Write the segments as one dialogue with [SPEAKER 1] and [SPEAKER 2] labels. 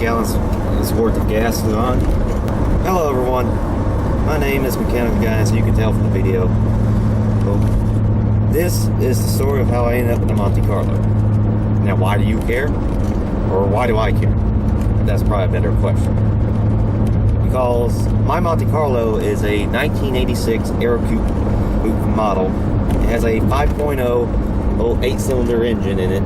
[SPEAKER 1] gallons worth of gas on. Hello everyone, my name is Mechanical Guy, as you can tell from the video. Well, this is the story of how I ended up in the Monte Carlo. Now, why do you care? Or why do I care? That's probably a better question. Because my Monte Carlo is a 1986 Aerocoupe model. It has a 5.0 little 8-cylinder engine in it.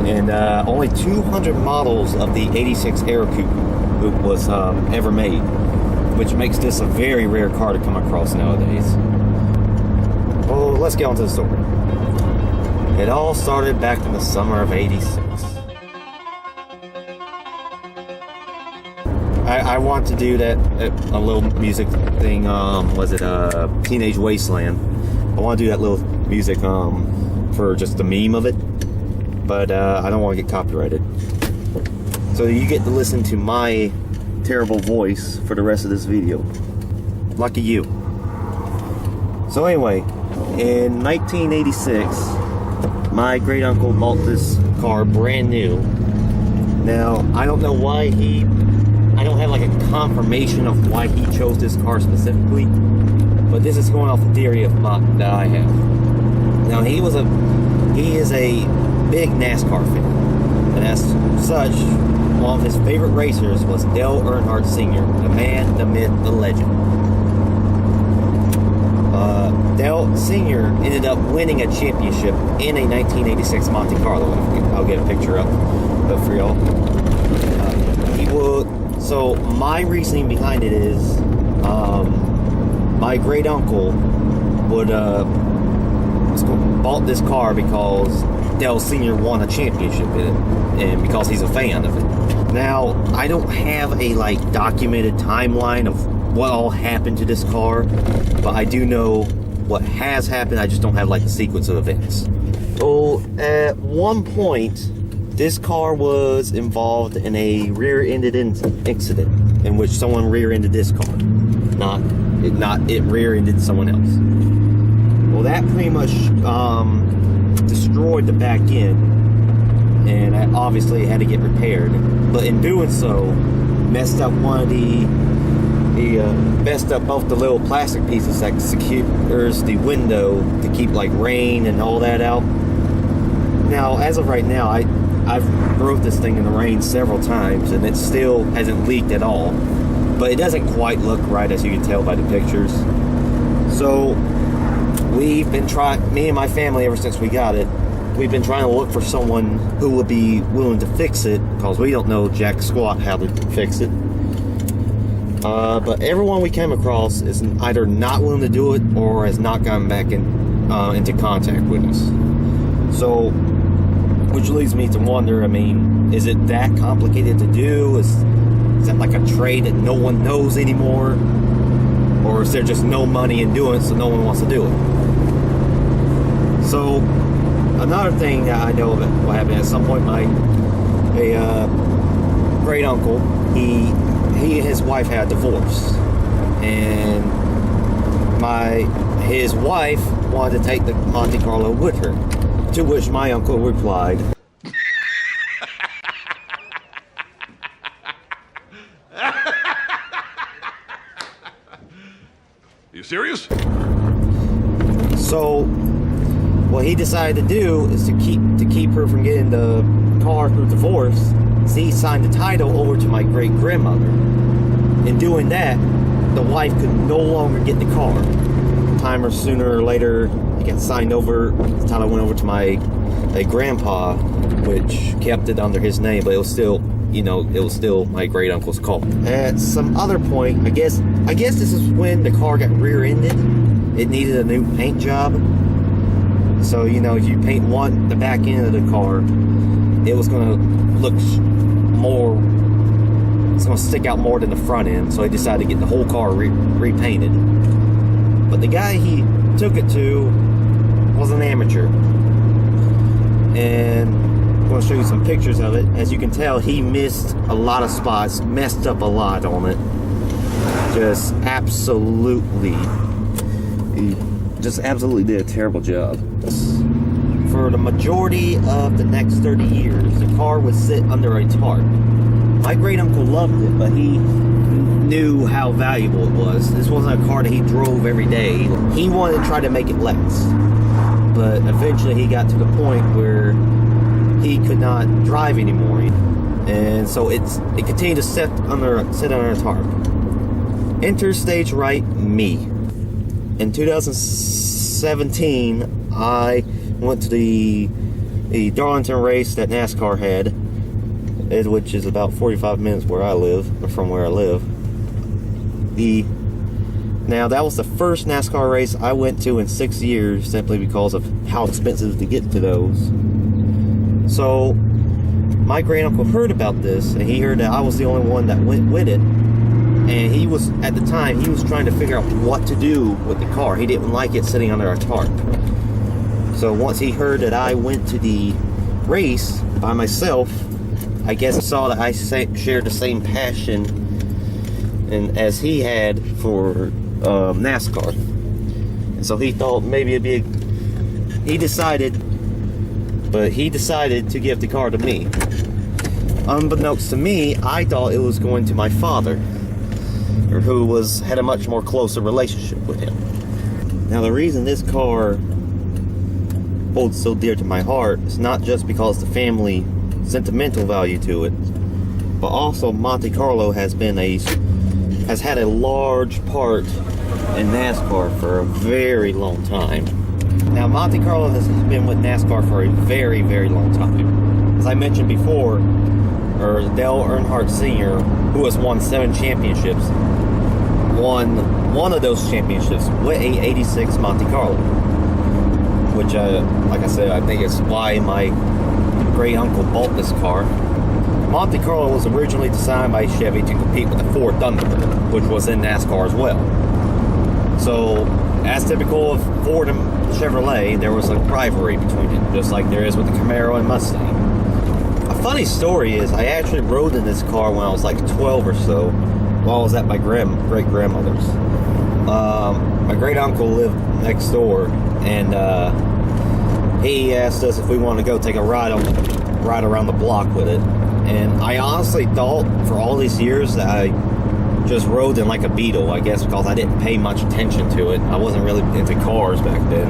[SPEAKER 1] And only 200 models of the 86 Aerocoupe was ever made, which makes this a very rare car to come across nowadays. Well, let's get on to the story. It all started back in the summer of '86. I want to do that, a little music thing, was it Teenage Wasteland? I want to do that little music for just the meme of it, but I don't want to get copyrighted. So you get to listen to my terrible voice for the rest of this video. Lucky you. So anyway, in 1986, my great uncle bought this car brand new. Now, I don't know why I don't have like a confirmation of why he chose this car specifically, but this is going off the theory of that I have. Now, he is a big NASCAR fan, and as such, one of his favorite racers was Dale Earnhardt Sr., the man, the myth, the legend. Dale Sr. ended up winning a championship in a 1986 Monte Carlo. I'll get a picture up for y'all. So my reasoning behind it is, my great uncle bought this car because Dale Sr. won a championship in it, and because he's a fan of it. Now, I don't have a documented timeline of what all happened to this car, but I do know what has happened. I just don't have the sequence of events. So at one point, this car was involved in a rear-ended incident in which someone rear-ended this car. Not it rear-ended someone else. Well, that pretty much destroyed the back end, and obviously it had to get repaired. But in doing so, messed up messed up both the little plastic pieces that secures the window to keep rain and all that out. Now, as of right now, I've drove this thing in the rain several times, and it still hasn't leaked at all. But it doesn't quite look right, as you can tell by the pictures. So we've been me and my family, ever since we got it, we've been trying to look for someone who would be willing to fix it, because we don't know jack squat how to fix it. But everyone we came across is either not willing to do it or has not gotten back into contact with us. So, which leads me to wonder, is it that complicated to do? Is that like a trade that no one knows anymore? Or is there just no money in doing it, so no one wants to do it? So, another thing that I know that what happened at some point, my great uncle, he and his wife had a divorce, and his wife wanted to take the Monte Carlo with her, to which my uncle replied,
[SPEAKER 2] You serious?
[SPEAKER 1] So what he decided to do is to keep her from getting the car through divorce. So he signed the title over to my great grandmother. In doing that, the wife could no longer get the car. Time or sooner or later, it got signed over. The title went over to my grandpa, which kept it under his name, but it was still, it was still my great uncle's car. At some other point, I guess this is when the car got rear-ended. It needed a new paint job. So, if you paint the back end of the car, it was going to look it's going to stick out more than the front end. So he decided to get the whole car repainted. But the guy he took it to was an amateur. And I'm going to show you some pictures of it. As you can tell, he missed a lot of spots, messed up a lot on it. Just absolutely did a terrible job. For the majority of the next 30 years, the car would sit under a tarp. My great uncle loved it, but he knew how valuable it was. This wasn't a car that he drove every day. He wanted to try to make it last, but eventually he got to the point where he could not drive anymore, and so it continued to sit under a tarp. Enter stage right me. In 2017, I went to the Darlington race that NASCAR had, which is about 45 minutes from where I live. Now, that was the first NASCAR race I went to in 6 years, simply because of how expensive to get to those. So, my great uncle heard about this, and he heard that I was the only one that went with it. And at the time, he was trying to figure out what to do with the car. He didn't like it sitting under a tarp. So once he heard that I went to the race by myself, I guess he saw that I shared the same passion as he had for NASCAR. And so he thought maybe it'd be he decided to give the car to me. Unbeknownst to me, I thought it was going to my father, who had a much more closer relationship with him. Now, the reason this car holds so dear to my heart is not just because the family sentimental value to it, but also Monte Carlo has had a large part in NASCAR for a very long time. Now, Monte Carlo has been with NASCAR for a very, very long time. As I mentioned before, Dale Earnhardt Sr., who has won 7 championships, won one of those championships with a '86 Monte Carlo, which, like I said, I think is why my great uncle bought this car. Monte Carlo was originally designed by Chevy to compete with the Ford Thunderbird, which was in NASCAR as well. So, as typical of Ford and Chevrolet, there was a rivalry between them, just like there is with the Camaro and Mustang. A funny story is, I actually rode in this car when I was like 12 or so, while I was at my great-grandmother's. My great-uncle lived next door, and he asked us if we wanted to go take a ride around the block with it. And I honestly thought for all these years that I just rode in like a Beetle, I guess because I didn't pay much attention to it. I wasn't really into cars back then.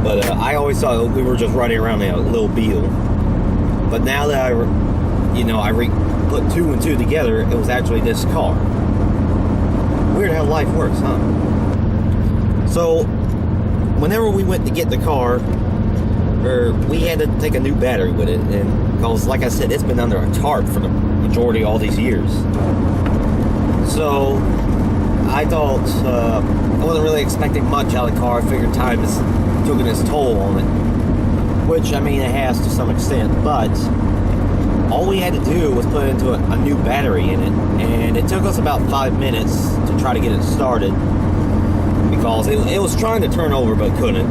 [SPEAKER 1] But I always thought we were just riding around in a little Beetle. But now that I put 2 and 2 together, it was actually this car. Weird how life works, huh? So, whenever we went to get the car, we had to take a new battery with it, and because, like I said, it's been under a tarp for the majority of all these years. So, I thought I wasn't really expecting much out of the car. I figured time is taking its toll on it, which, I mean, it has to some extent, but all we had to do was put into a new battery in it, and it took us about 5 minutes to try to get it started, because it was trying to turn over but couldn't.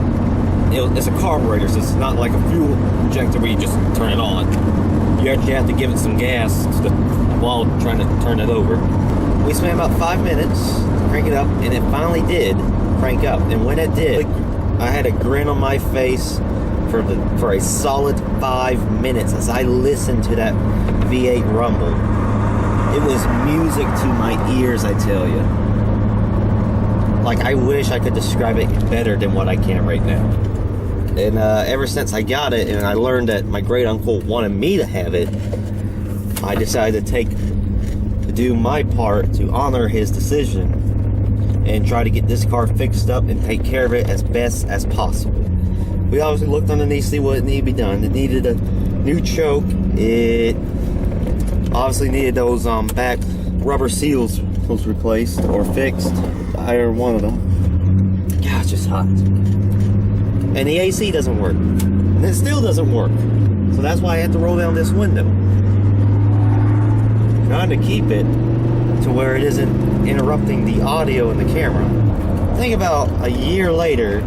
[SPEAKER 1] It's a carburetor, so it's not like a fuel injector where you just turn it on. You actually have to give it some gas while trying to turn it over. We spent about 5 minutes to crank it up, and it finally did crank up. And when it did, I had a grin on my face for a solid 5 minutes as I listened to that V8 rumble. It was music to my ears, I tell you. Like, I wish I could describe it better than what I can right now. And ever since I got it and I learned that my great uncle wanted me to have it, I decided to do my part to honor his decision and try to get this car fixed up and take care of it as best as possible. We obviously looked underneath to see what needed to be done. It needed a new choke. It obviously needed those back rubber seals was replaced or fixed. Either one of them. God, it's just hot. And the AC doesn't work. And it still doesn't work. So that's why I had to roll down this window. Trying to keep it to where it isn't interrupting the audio and the camera. Think about a year later,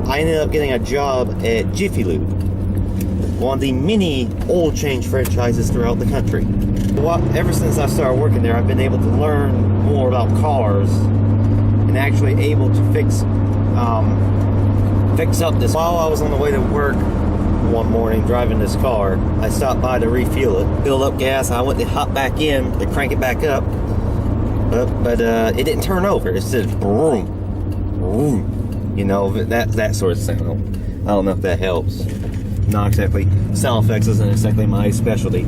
[SPEAKER 1] I ended up getting a job at Jiffy Lube, one of the many oil change franchises throughout the country. Well, ever since I started working there, I've been able to learn more about cars and actually able to fix up this. While I was on the way to work, one morning driving this car. I stopped by to refuel it, filled up gas. I went to hop back in to crank it back up, but it didn't turn over. It said boom, boom. You know, that sort of sound. I don't know if that helps. Not exactly. Sound effects isn't exactly my specialty.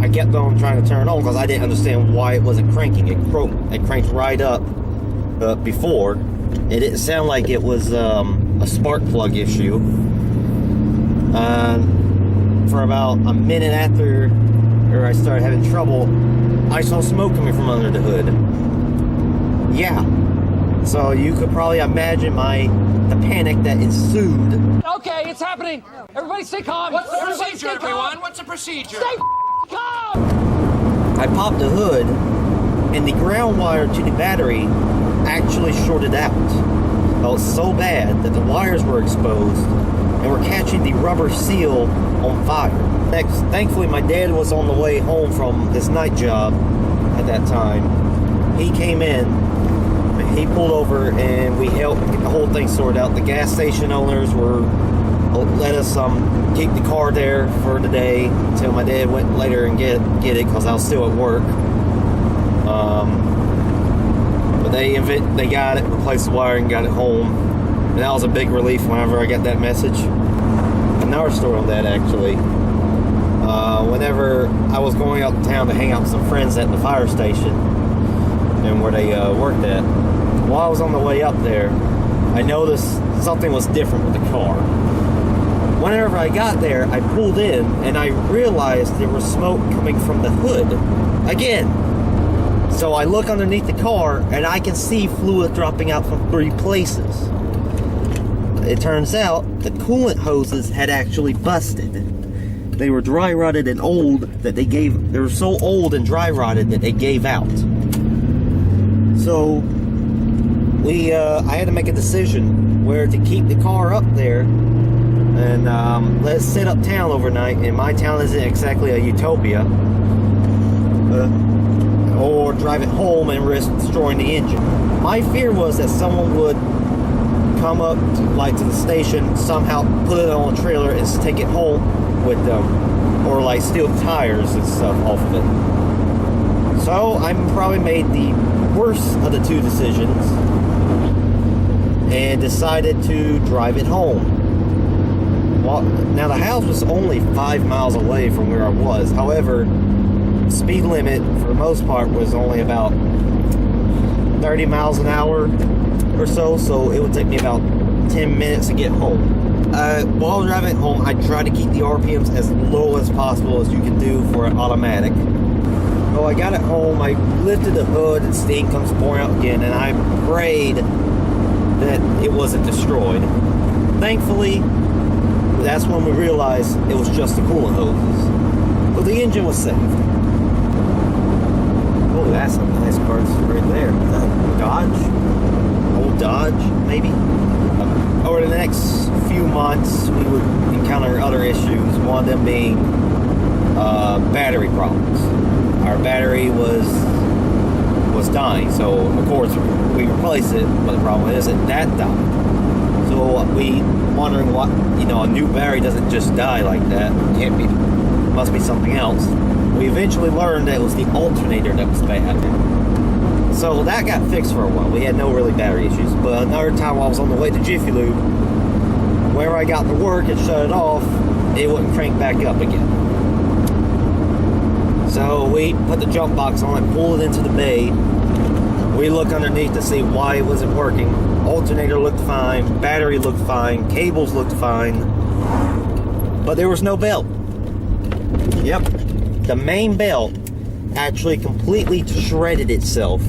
[SPEAKER 1] I kept on trying to turn it on because I didn't understand why it wasn't cranking. It cranked right up before. It didn't sound like it was a spark plug issue. For about a minute after I started having trouble, I saw smoke coming from under the hood. Yeah. So you could probably imagine the panic that ensued.
[SPEAKER 2] Okay, it's happening. Everybody stay calm.
[SPEAKER 3] What's the procedure, everyone? What's the procedure?
[SPEAKER 2] Stay calm!
[SPEAKER 1] I popped the hood, and the ground wire to the battery actually shorted out. It was so bad that the wires were exposed and were catching the rubber seal on fire. Next, thankfully, my dad was on the way home from his night job at that time. He came in, he pulled over, and we helped get the whole thing sorted out. The gas station owners let us keep the car there for the day until my dad went later and get it because I was still at work. But they got it, replaced the wire, and got it home. And that was a big relief whenever I got that message. Another story on that, actually. Whenever I was going out to town to hang out with some friends at the fire station and where they worked at, while I was on the way up there, I noticed something was different with the car. Whenever I got there, I pulled in and I realized there was smoke coming from the hood again. So I look underneath the car and I can see fluid dropping out from 3 places. It turns out the coolant hoses had actually busted. They were dry rotted and old they were so old and dry rotted that they gave out. So I had to make a decision where to keep the car up there and let's sit uptown overnight. And my town isn't exactly a utopia. Or drive it home and risk destroying the engine. My fear was that someone would come up to the station, somehow put it on a trailer and take it home with them, or steal the tires and stuff off of it. So I probably made the worst of the 2 decisions and decided to drive it home. Well, now the house was only 5 miles away from where I was. However, speed limit for the most part was only about 30 miles an hour or so it would take me about 10 minutes to get home. While driving home, I tried to keep the RPMs as low as possible as you can do for an automatic. So I got it home, I lifted the hood and steam comes pouring out again, and I prayed that it wasn't destroyed. Thankfully, that's when we realized it was just the coolant hoses. So the engine was saved. Oh, that's some nice parts right there. Dodge? Old Dodge, maybe? Over the next few months, we would encounter other issues, one of them being battery problems. Our battery was dying, so of course we replaced it, but the problem is that died. So we wondering what, a new battery doesn't just die like that. Must be something else. We eventually learned that it was the alternator that was bad. So that got fixed for a while. We had no really battery issues. But another time while I was on the way to Jiffy Lube, whenever I got to work and shut it off, it wouldn't crank back up again. So we put the jump box on it, pulled it into the bay. We looked underneath to see why it wasn't working. Alternator looked fine, battery looked fine, cables looked fine, but there was no belt. Yep, the main belt actually completely shredded itself.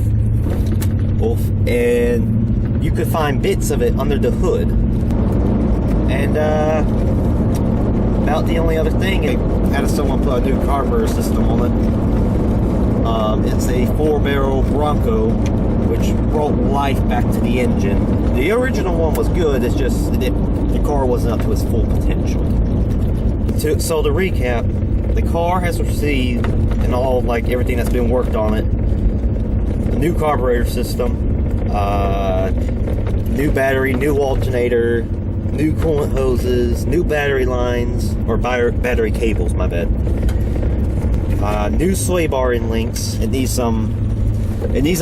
[SPEAKER 1] And you could find bits of it under the hood. And about the only other thing, I had someone put a new carburetor system on it. It's a 4-barrel Bronco, which brought life back to the engine. The original one was good, it's just the car wasn't up to its full potential. So to recap, the car has received, and all everything that's been worked on it, a new carburetor system, new battery, new alternator, new coolant hoses, new battery lines, or battery cables, my bad. New sway bar in links. It needs a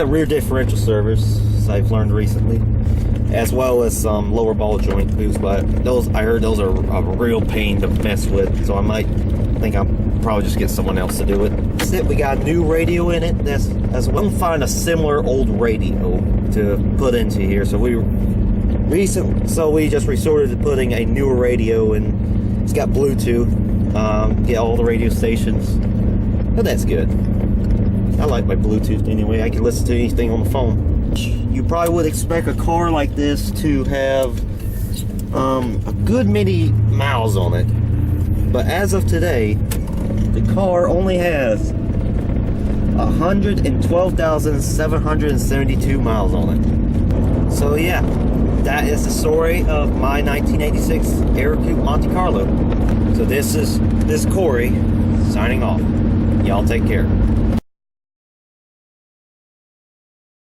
[SPEAKER 1] rear differential service, as I've learned recently, as well as some lower ball joint moves. But I heard those are a real pain to mess with, so I think I'll probably just get someone else to do it. That's it. We got a new radio in it. As well, find a similar old radio to put into here. So we just resorted to putting a newer radio, and it's got Bluetooth. Get all the radio stations. But that's good. I like my Bluetooth anyway. I can listen to anything on the phone. You probably would expect a car like this to have a good many miles on it. But as of today, the car only has 112,772 miles on it. So yeah, that is the story of my 1986 Aerocoup Monte Carlo. So this is Corey signing off. Y'all take care.